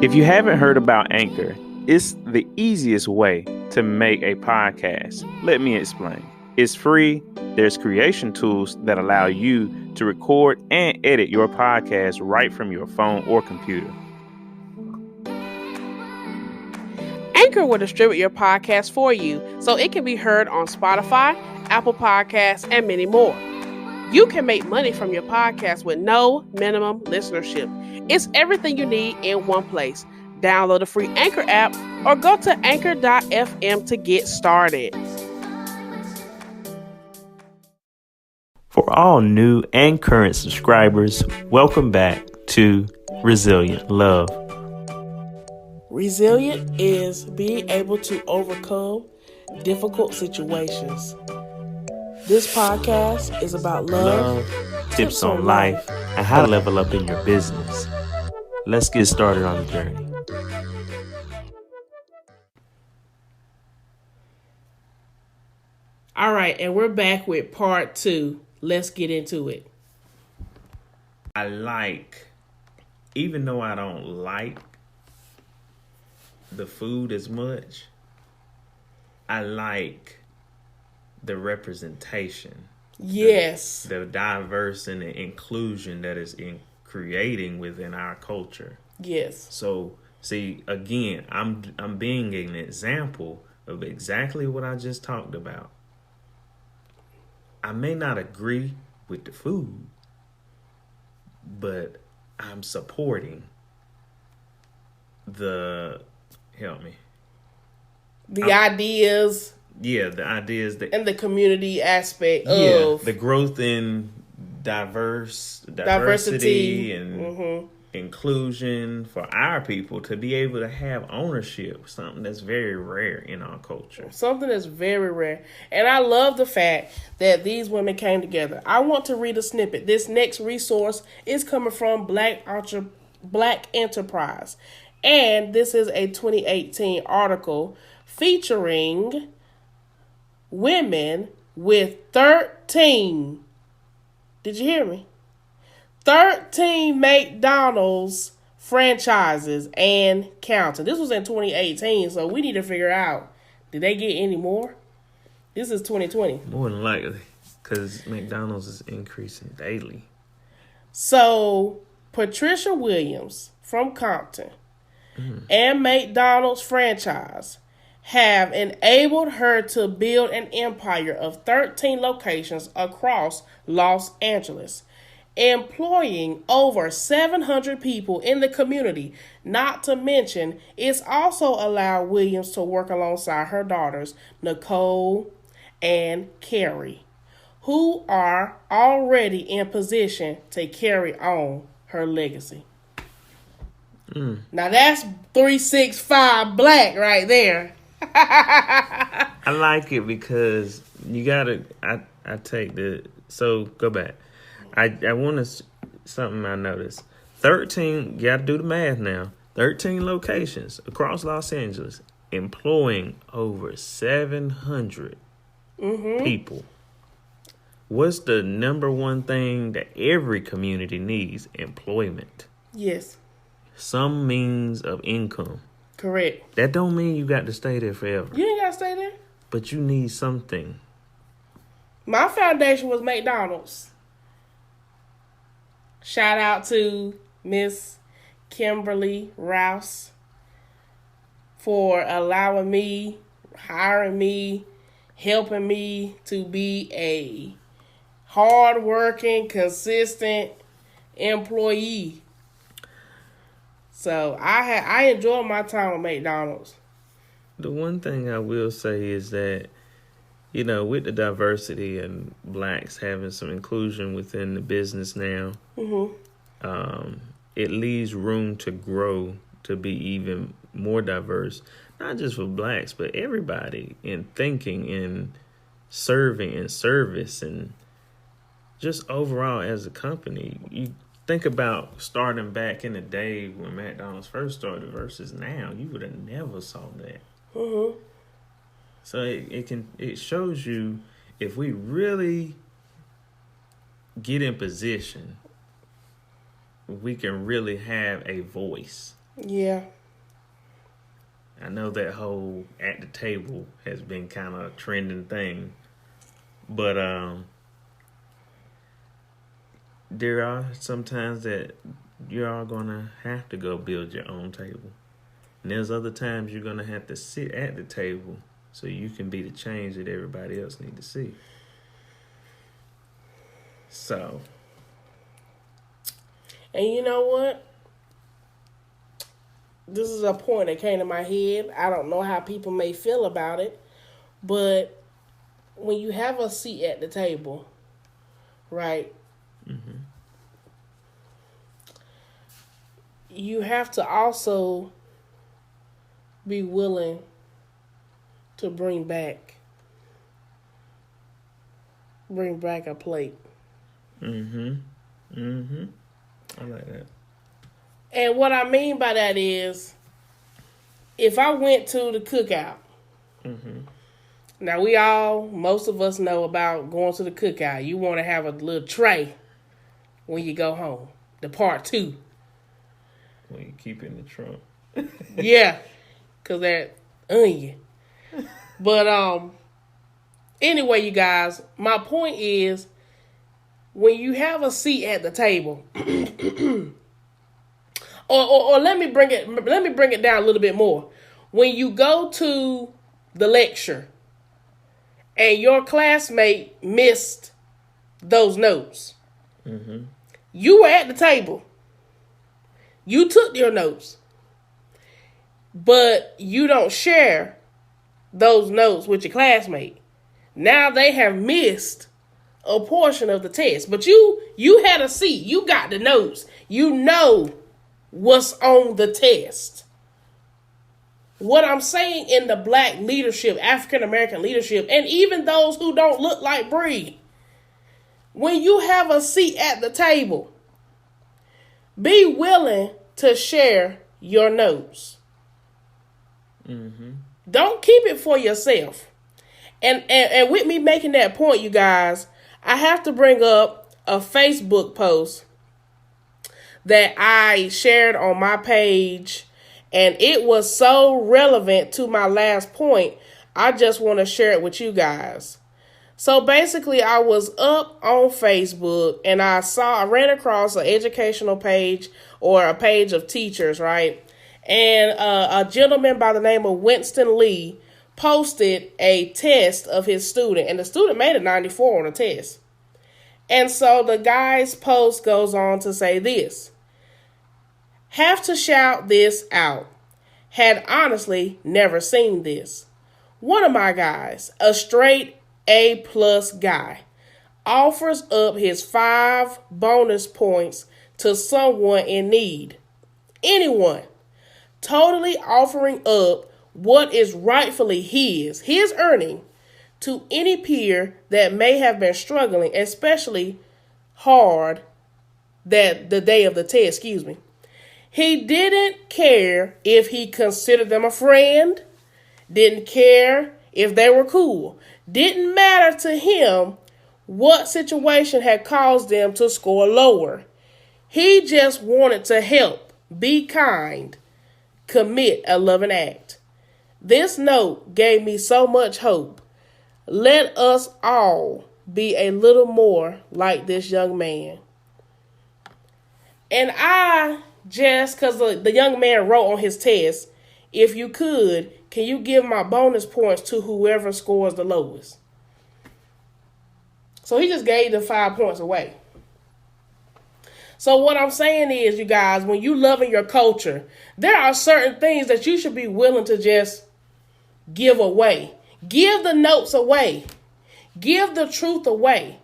If you haven't heard about Anchor, it's the easiest way to make a podcast. Let me explain. It's free. There's creation tools that allow you to record and edit your podcast right from your phone or computer. Anchor will distribute your podcast for you so it can be heard on Spotify, Apple Podcasts, and many more. You can make money from your podcast with no minimum listenership. It's everything you need in one place. Download the free Anchor app or go to anchor.fm to get started. For all new and current subscribers, welcome back to Resilient Love. Resilient is being able to overcome difficult situations. This podcast is about love, tips on life, and how to level up in your business. Let's get started on the journey. All right, and we're back with part 2. Let's get into it. Even though I don't like the food as much, I like the representation. Yes. The diverse and the inclusion that is creating within our culture. Yes. So, see, again, I'm being an example of exactly what I just talked about. I may not agree with the food, but I'm supporting the ideas. Yeah, the ideas that and the community aspect of the growth in diversity and inclusion for our people to be able to have ownership, something that's very rare in our culture. Something that's very rare. And I love the fact that these women came together. I want to read a snippet. This next resource is coming from Black Enterprise. And this is a 2018 article featuring women with 13, did you hear me? 13 McDonald's franchises and counting. This was in 2018, so we need to figure out, did they get any more? This is 2020. More than likely, because McDonald's is increasing daily. So, Patricia Williams from Compton and McDonald's franchise have enabled her to build an empire of 13 locations across Los Angeles, employing over 700 people in the community. Not to mention, it's also allowed Williams to work alongside her daughters, Nicole and Carrie, who are already in position to carry on her legacy. Now that's 365 Black right there. I like it because you gotta. I take the. So go back. I want to something I noticed. 13. You gotta do the math now. 13 locations across Los Angeles, employing over 700 people. What's the number one thing that every community needs? Employment. Yes. Some means of income. Correct. That don't mean you got to stay there forever. You ain't got to stay there. But you need something. My foundation was McDonald's. Shout out to Miss Kimberly Rouse for allowing me, hiring me, helping me to be a hardworking, consistent employee. So I enjoyed my time with McDonald's. The one thing I will say is that, you know, with the diversity and blacks having some inclusion within the business now, it leaves room to grow to be even more diverse, not just for blacks, but everybody in thinking and serving and service and just overall as a company. You think about starting back in the day when McDonald's first started versus now, you would have never saw that. So it shows you if we really get in position, we can really have a voice. Yeah. I know that whole at the table has been kind of a trending thing, but there are sometimes that you are gonna have to go build your own table. And there's other times you're gonna have to sit at the table so you can be the change that everybody else need to see. So, And you know what? This is a point that came to my head. I don't know how people may feel about it, but when you have a seat at the table, right? mm-hmm. You have to also be willing to bring back a plate. Mm-hmm. Mm-hmm. I like that. And what I mean by that is, if I went to the cookout, Mm-hmm. now most of us know about going to the cookout. You want to have a little tray when you go home. The part 2. When you keep in the trunk. Yeah, because that onion. But anyway, you guys, my point is, when you have a seat at the table, or let me bring it down a little bit more. When you go to the lecture and your classmate missed those notes, Mm-hmm. you were at the table. You took your notes, but you don't share those notes with your classmate. Now they have missed a portion of the test, but you had a seat. You got the notes. You know what's on the test. What I'm saying in the black leadership, African American leadership, and even those who don't look like Bree, when you have a seat at the table, be willing to share your notes. Mm-hmm. Don't keep it for yourself. And with me making that point, you guys, I have to bring up a Facebook post that I shared on my page, and it was so relevant to my last point, I just want to share it with you guys. So basically, I was up on Facebook and I ran across an educational page or a page of teachers, right? And a gentleman by the name of Winston Lee posted a test of his student, and the student made a 94 on the test. And so the guy's post goes on to say this: have to shout this out. Had honestly never seen this. One of my guys, a straight A+ guy, offers up his 5 bonus points to someone in need. Anyone. Totally offering up what is rightfully his earning, to any peer that may have been struggling, especially hard that the day of the test, He didn't care if he considered them a friend, didn't care if they were cool. Didn't matter to him what situation had caused them to score lower. He just wanted to help, be kind, commit a loving act. This note gave me so much hope. Let us all be a little more like this young man. And because the young man wrote on his test, if you could, can you give my bonus points to whoever scores the lowest? So he just gave the 5 points away. So what I'm saying is, you guys, when you loving your culture, there are certain things that you should be willing to just give away. Give the notes away. Give the truth away.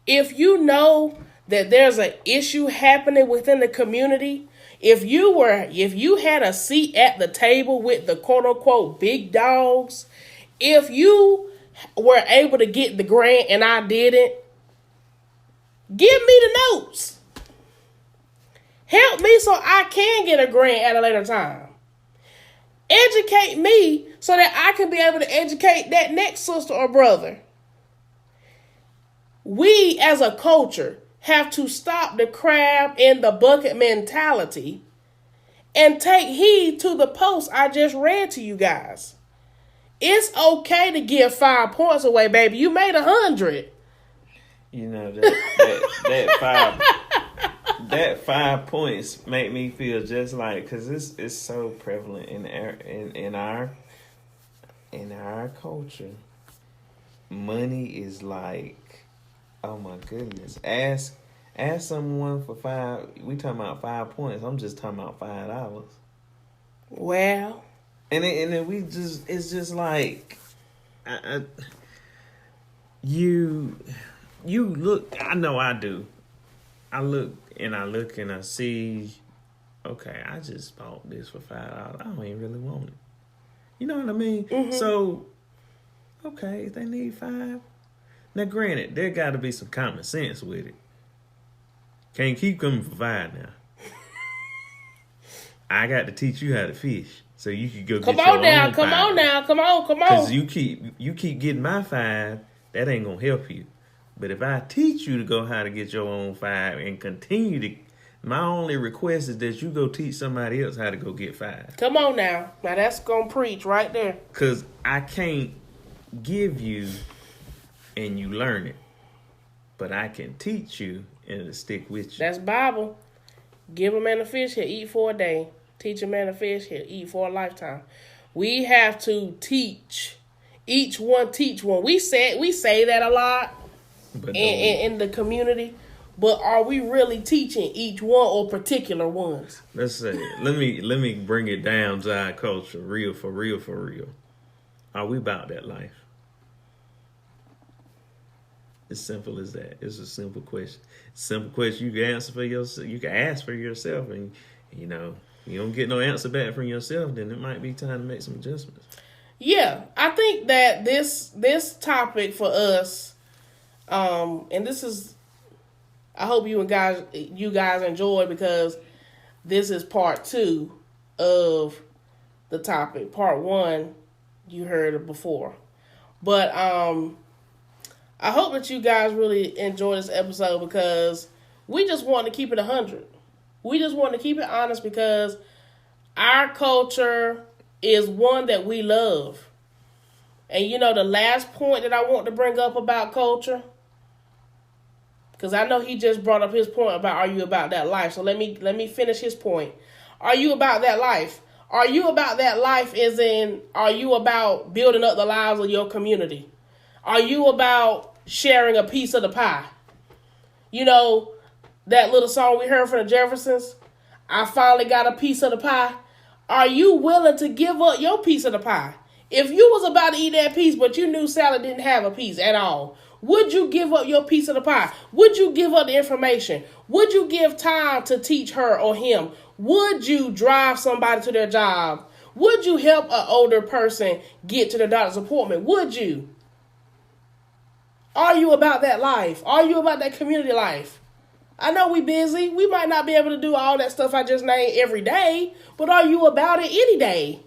If you know that there's an issue happening within the community, if you had a seat at the table with the quote unquote big dogs, if you were able to get the grant and I didn't, give me the notes. Help me so I can get a grant at a later time. Educate me so that I can be able to educate that next sister or brother. We as a culture have to stop the crab in the bucket mentality and take heed to the post I just read to you guys. It's okay to give 5 points away, baby. You made 100. You know that 5 points make me feel just like, because it's so prevalent in our culture. Money is like, oh my goodness. Ask someone for 5. We talking about 5 points. I'm just talking about $5. Well, and then it's just like, you look. I know I do. I look and I see. Okay, I just bought this for $5. I don't even really want it. You know what I mean? Mm-hmm. So, okay, if they need 5. Now, granted, there got to be some common sense with it. Can't keep coming for 5 now. I got to teach you how to fish, so you can go get your own 5. Come on now. Because you keep getting my 5, that ain't gonna help you. But if I teach you to go how to get your own 5 and continue to, my only request is that you go teach somebody else how to go get 5. Come on now. Now that's gonna preach right there. Because I can't give you and you learn it, but I can teach you and it'll stick with you. That's Bible. Give a man a fish, he'll eat for a day. Teach a man a fish, he'll eat for a lifetime. We have to teach. Each one teach one. We say that a lot in the community, but are we really teaching each one or particular ones? Let's say, let me bring it down to our culture, real for real. Are we about that life? As simple as that. It's a simple question. Simple question you can answer for yourself. You can ask for yourself, and you don't get no answer back from yourself. Then it might be time to make some adjustments. Yeah, I think that this topic for us, and this is, I hope you guys enjoy, because this is part 2 of the topic. Part 1, you heard it before, but I hope that you guys really enjoy this episode, because we just want to keep it 100. We just want to keep it honest, because our culture is one that we love. And the last point that I want to bring up about culture, because I know he just brought up his point about, are you about that life? So let me finish his point. Are you about that life? Are you about that life as in, are you about building up the lives of your community? Are you about sharing a piece of the pie? That little song we heard from the Jeffersons, I finally got a piece of the pie. Are you willing to give up your piece of the pie? If you was about to eat that piece, but you knew Sally didn't have a piece at all, would you give up your piece of the pie? Would you give up the information? Would you give time to teach her or him? Would you drive somebody to their job? Would you help an older person get to the doctor's appointment? Would you? Are you about that life? Are you about that community life? I know we busy. We might not be able to do all that stuff I just named every day, but are you about it any day?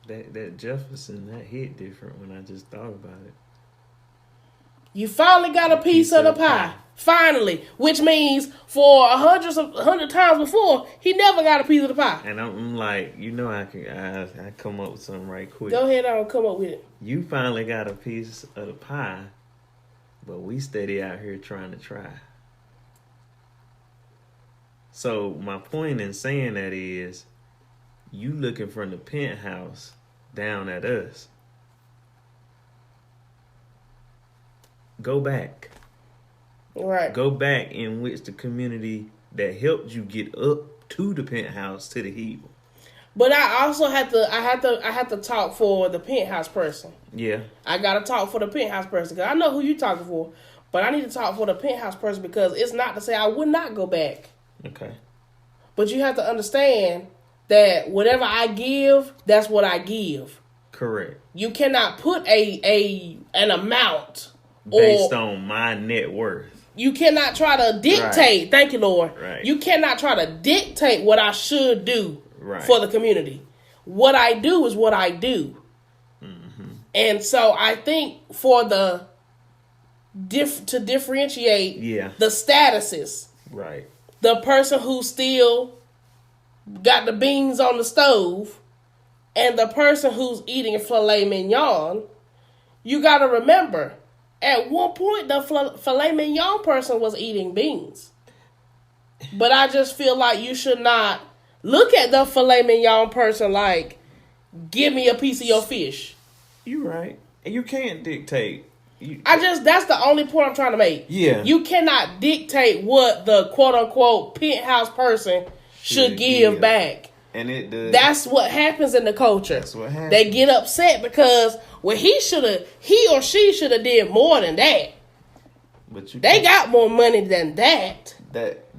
That Jefferson, that hit different when I just thought about it. You finally got a piece of the pie. Finally. Which means for 100 times before, he never got a piece of the pie. And I'm like, I come up with something right quick. Go ahead on, come up with it. You finally got a piece of the pie, but we steady out here trying to try. So my point in saying that is, you looking from the penthouse down at us. Go back. Right. Go back in which the community that helped you get up to the penthouse to the hill. But I also have to talk for the penthouse person. Yeah. I gotta talk for the penthouse person, because I know who you talking for, but I need to talk for the penthouse person, because it's not to say I would not go back. Okay. But you have to understand that whatever I give, that's what I give. Correct. You cannot put an amount based on my net worth. You cannot try to dictate. Right. Thank you, Lord. Right. You cannot try to dictate what I should do for the community. What I do is what I do. Mm-hmm. And so I think for to differentiate the statuses. Right. the person who still got the beans on the stove and the person who's eating filet mignon, you got to remember, at one point, the filet mignon person was eating beans. But I just feel like you should not look at the filet mignon person like, give me a piece of your fish. You're right. And you can't dictate. That's the only point I'm trying to make. Yeah. You cannot dictate what the quote-unquote penthouse person should give back. And it does. That's what happens in the culture. That's what happens. They get upset because he or she should have did more than that. But they got more money than that.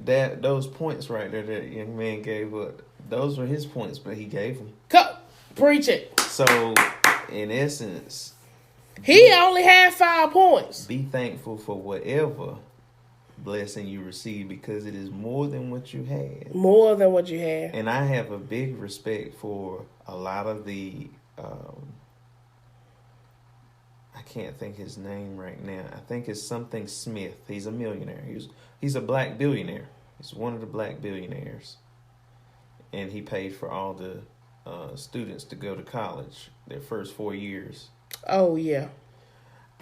Those points right there that young man gave up, those were his points, but he gave them. Preach it. So, in essence, he only had 5 points. Be thankful for whatever blessing you receive, because it is more than what you had. More than what you had. And I have a big respect for a lot of the I can't think his name right now. I think it's something Smith. He's a millionaire. He's a black billionaire. He's one of the black billionaires. And he paid for all the students to go to college their first 4 years. Oh, yeah.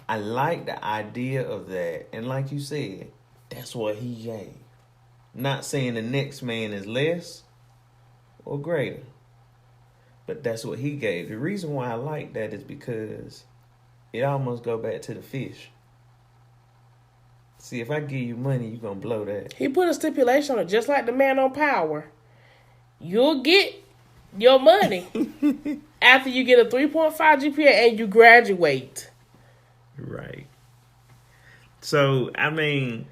I like the idea of that. And like you said, that's what he gave. Not saying the next man is less or greater, but that's what he gave. The reason why I like that is because it almost go back to the fish. See, if I give you money, you're going to blow that. He put a stipulation on it, just like the man on Power. You'll get your money after you get a 3.5 GPA and you graduate. Right. So, I mean,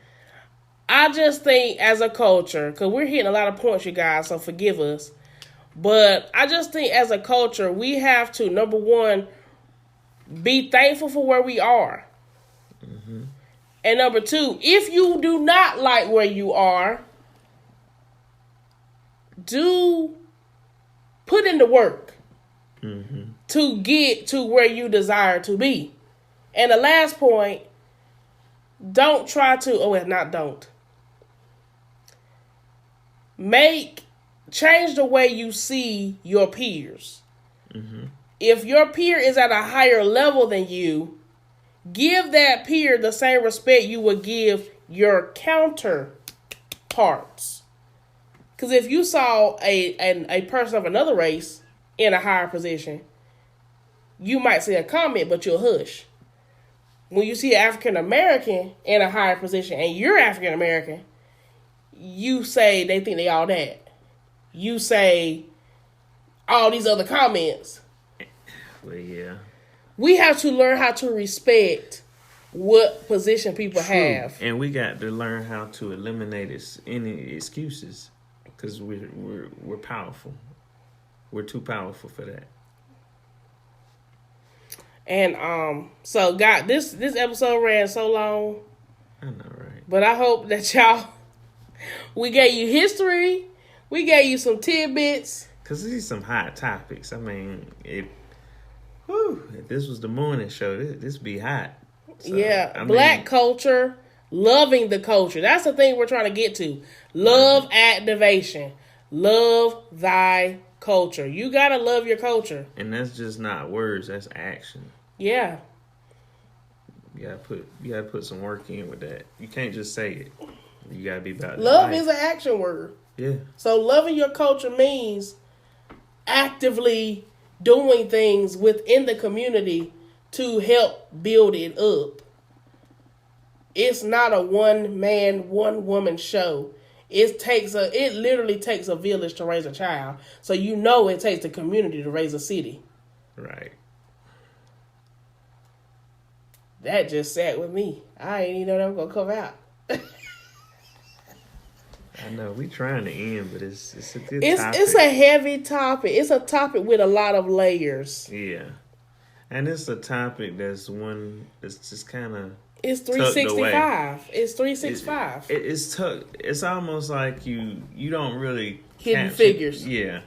I just think as a culture, because we're hitting a lot of points, you guys, so forgive us. But I just think as a culture, we have to, number one, be thankful for where we are. Mm-hmm. And number two, if you do not like where you are, put in the work to get to where you desire to be. And the last point, change the way you see your peers. Mm-hmm. If your peer is at a higher level than you, give that peer the same respect you would give your counterparts. Because if you saw a person of another race in a higher position, you might say a comment, but you'll hush. When you see an African American in a higher position and you're African American, you say they think they all that. You say all these other comments. Well, yeah. We have to learn how to respect what position people have. And we got to learn how to eliminate any excuses, because we're powerful. We're too powerful for that. And so God, this episode ran so long. I know, right? But I hope that we gave you history. We gave you some tidbits. Because these are some hot topics. I mean, if this was the morning show, this be hot. So, yeah, Black culture, loving the culture. That's the thing we're trying to get to. Love activation. Love thy culture. You got to love your culture. And that's just not words, that's action. Yeah. You gotta put some work in with that. You can't just say it. You gotta be about it. Love is an action word. Yeah. So loving your culture means actively doing things within the community to help build it up. It's not a one man, one woman show. It literally takes a village to raise a child. So it takes the community to raise a city. Right. That just sat with me. I ain't even know that was gonna come out. I know we trying to end, but it's a good topic. It's a heavy topic. It's a topic with a lot of layers. Yeah, and it's a topic that's just kind of. It's 365. It's 365. It's tucked. It's almost like you don't really hidden figures. Yeah.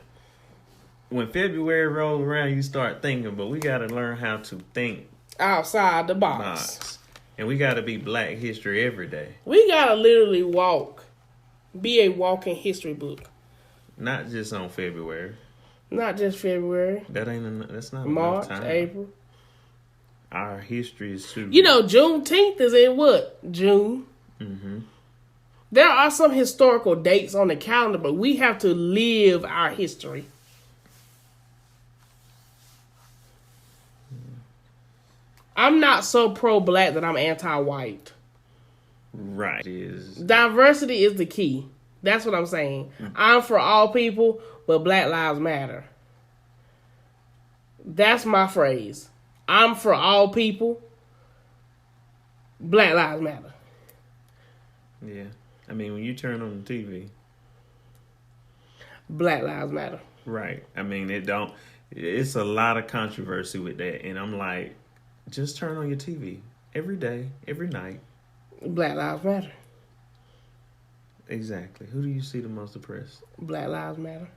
When February rolls around, you start thinking, but we got to learn how to think outside the box. And we got to be Black History every day. We got to literally walk Be a walking history book. Not just on February. Not just February. That's not March, enough time. April. Our history is too. Juneteenth is in what? June. Mm-hmm. There are some historical dates on the calendar, but we have to live our history. I'm not so pro-black that I'm anti-white. Right. Diversity is the key. That's what I'm saying. I'm for all people, but Black Lives Matter. That's my phrase. I'm for all people. Black Lives Matter. Yeah. I mean, when you turn on the TV. Black Lives Matter. Right. I mean, it's a lot of controversy with that. And I'm like, just turn on your TV every day, every night. Black Lives Matter. Exactly. Who do you see the most oppressed? Black Lives Matter.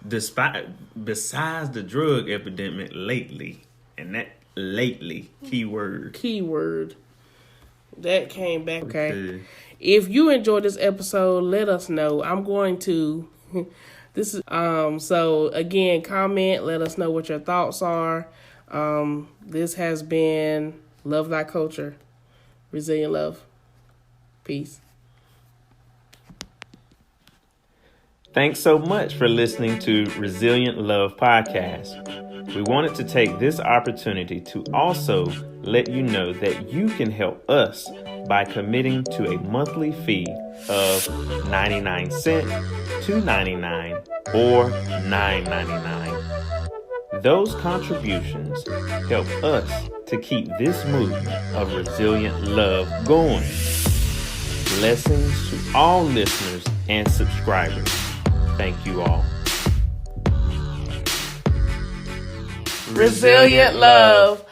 Besides the drug epidemic lately, and that lately, keyword. That came back. Okay. If you enjoyed this episode, let us know. I'm going to this is so again, comment, let us know what your thoughts are. This has been Love Thy Culture. Resilient love. Peace. Thanks so much for listening to Resilient Love Podcast. We wanted to take this opportunity to also let you know that you can help us by committing to a monthly fee of 99 cents, $2.99, or $9.99. Those contributions help us to keep this movement of resilient love going. Blessings to all listeners and subscribers. Thank you all. Resilient love.